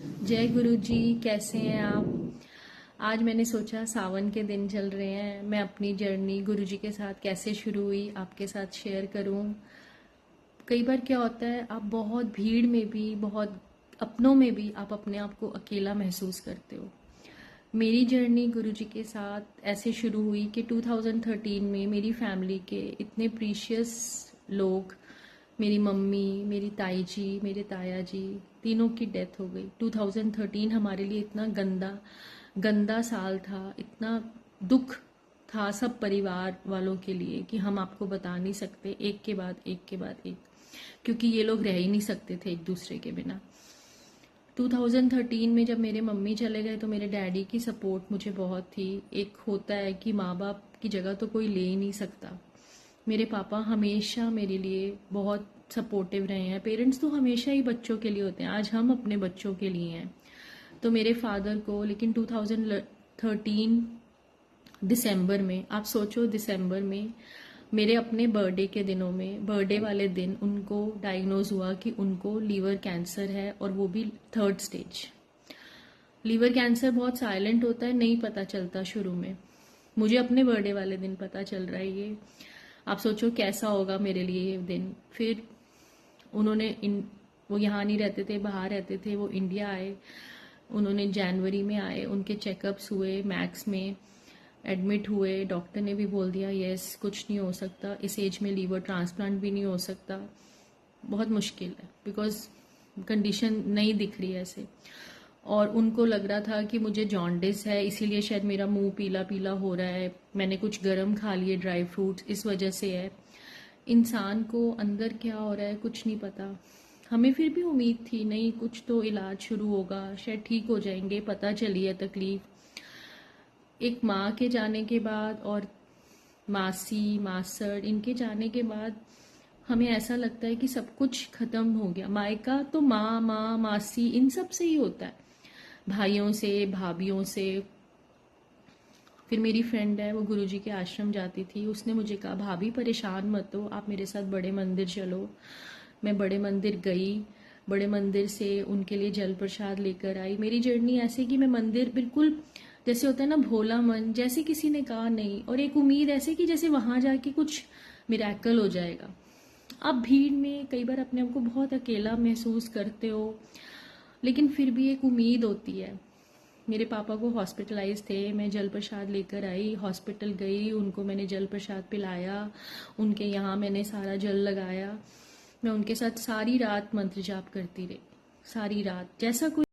जय गुरु जी, कैसे हैं आप। आज मैंने सोचा सावन के दिन चल रहे हैं, मैं अपनी जर्नी गुरु जी के साथ कैसे शुरू हुई आपके साथ शेयर करूं। कई बार क्या होता है, आप बहुत भीड़ में भी, बहुत अपनों में भी आप अपने आप को अकेला महसूस करते हो। मेरी जर्नी गुरु जी के साथ ऐसे शुरू हुई कि 2013 में मेरी फैमिली के इतने प्रीशियस लोग, मेरी मम्मी, मेरी ताई जी, मेरे ताया जी, तीनों की डेथ हो गई। 2013 हमारे लिए इतना गंदा गंदा साल था, इतना दुख था सब परिवार वालों के लिए कि हम आपको बता नहीं सकते, एक के बाद एक के बाद एक, क्योंकि ये लोग रह ही नहीं सकते थे एक दूसरे के बिना। 2013 में जब मेरे मम्मी चले गए तो मेरे डैडी की सपोर्ट मुझे बहुत थी। एक होता है कि माँ बाप की जगह तो कोई ले ही नहीं सकता। मेरे पापा हमेशा मेरे लिए बहुत सपोर्टिव रहे हैं। पेरेंट्स तो हमेशा ही बच्चों के लिए होते हैं, आज हम अपने बच्चों के लिए हैं। तो मेरे फादर को लेकिन 2013 दिसंबर में, आप सोचो दिसंबर में, मेरे अपने बर्थडे के दिनों में, बर्थडे वाले दिन उनको डायग्नोज हुआ कि उनको लीवर कैंसर है, और वो भी 3rd स्टेज। लीवर कैंसर बहुत साइलेंट होता है, नहीं पता चलता शुरू में। मुझे अपने बर्थडे वाले दिन पता चल रहा है ये। आप सोचो कैसा होगा मेरे लिए ये दिन। फिर वो यहाँ नहीं रहते थे, बाहर रहते थे, वो इंडिया आए। उन्होंने जनवरी में आए, उनके चेकअप्स हुए, मैक्स में एडमिट हुए। डॉक्टर ने भी बोल दिया यस, कुछ नहीं हो सकता, इस एज में लीवर ट्रांसप्लांट भी नहीं हो सकता, बहुत मुश्किल है, बिकॉज कंडीशन नहीं दिख रही है ऐसे। और उनको लग रहा था कि मुझे जॉन्डिस है, इसीलिए शायद मेरा मुंह पीला पीला हो रहा है, मैंने कुछ गर्म खा लिए ड्राई फ्रूट्स, इस वजह से है। इंसान को अंदर क्या हो रहा है कुछ नहीं पता। हमें फिर भी उम्मीद थी, नहीं कुछ तो इलाज शुरू होगा, शायद ठीक हो जाएंगे, पता चली है तकलीफ। एक माँ के जाने के बाद और मासी मासड़ इनके जाने के बाद हमें ऐसा लगता है कि सब कुछ खत्म हो गया। मायका तो माँ माँ मासी इन सब से ही होता है, भाइयों से, भाभीियों से। फिर मेरी फ्रेंड है, वो गुरुजी के आश्रम जाती थी, उसने मुझे कहा भाभी परेशान मत हो, आप मेरे साथ बड़े मंदिर चलो। मैं बड़े मंदिर गई, बड़े मंदिर से उनके लिए जल प्रसाद लेकर आई। मेरी जर्नी ऐसे कि मैं मंदिर बिल्कुल जैसे होता है ना भोला मन, जैसे किसी ने कहा नहीं, और एक उम्मीद ऐसे कि जैसे वहां जाके कुछ मिरेकल हो जाएगा। आप भीड़ में कई बार अपने आप को बहुत अकेला महसूस करते हो, लेकिन फिर भी एक उम्मीद होती है। मेरे पापा को हॉस्पिटलाइज थे, मैं जल प्रसाद लेकर आई, हॉस्पिटल गई, उनको मैंने जल प्रसाद पिलाया, उनके यहाँ मैंने सारा जल लगाया। मैं उनके साथ सारी रात मंत्र जाप करती रही, सारी रात, जैसा कोई